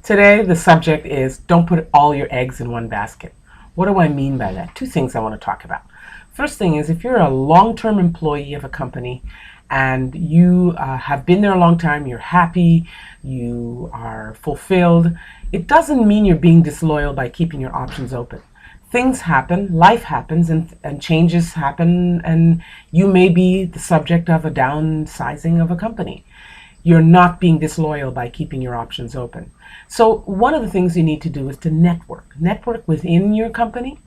Today, the subject is don't put all your eggs in one basket. What do I mean by that? Two things I want to talk about. First thing is if you're a long-term employee of a company and you have been there a long time, you're happy, you are fulfilled, it doesn't mean you're being disloyal by keeping your options open. Things happen, life happens, and changes happen, and you may be the subject of a downsizing of a company. You're not being disloyal by keeping your options open. So one of the things you need to do is to network. Network within your company,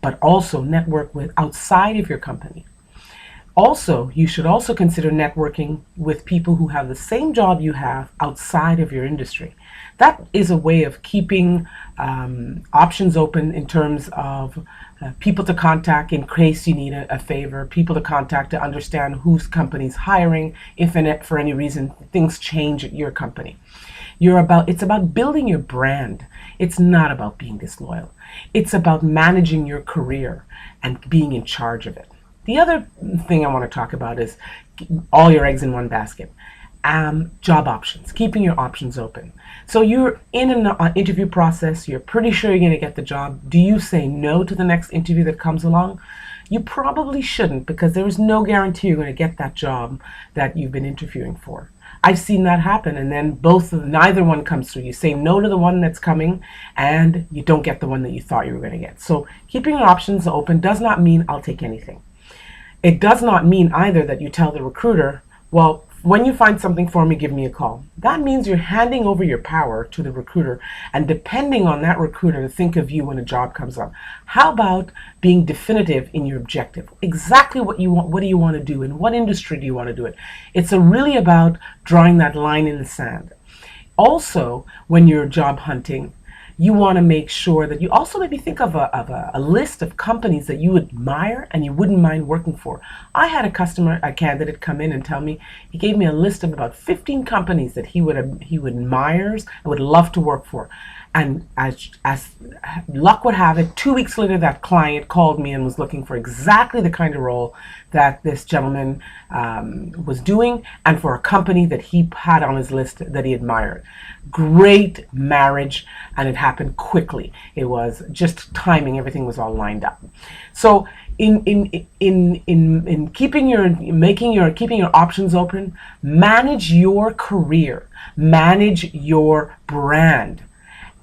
but also network with outside of your company. Also, you should also consider networking with people who have the same job you have outside of your industry. That is a way of keeping options open in terms of people to contact in case you need a favor, people to contact to understand whose company's hiring, if for any reason things change at your company. It's about building your brand. It's not about being disloyal. It's about managing your career and being in charge of it. The other thing I want to talk about is all your eggs in one basket. Job options, keeping your options open. So you're in an interview process, you're pretty sure you're going to get the job. Do you say no to the next interview that comes along? You probably shouldn't, because there is no guarantee you're going to get that job that you've been interviewing for. I've seen that happen, and then neither one comes through. You say no to the one that's coming, and you don't get the one that you thought you were going to get. So keeping your options open does not mean I'll take anything. It does not mean either that you tell the recruiter, well, when you find something for me, give me a call. That means you're handing over your power to the recruiter and depending on that recruiter to think of you when a job comes up. How about being definitive in your objective? Exactly what you want, what do you want to do? In what industry do you want to do it? It's really about drawing that line in the sand. Also, when you're job hunting, you want to make sure that you also maybe think of a list of companies that you admire and you wouldn't mind working for. I had a candidate come in and tell me, he gave me a list of about 15 companies that he admires and would love to work for. And as luck would have it, 2 weeks later that client called me and was looking for exactly the kind of role that this gentleman was doing and for a company that he had on his list that he admired. Great marriage, and it happened quickly. It was just timing, everything was all lined up. So in keeping your options open, manage your career, manage your brand,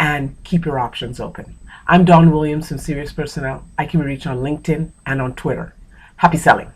and keep your options open. I'm Dawn Williams from Sirius Personnel. I can be reached on LinkedIn and on Twitter. Happy selling.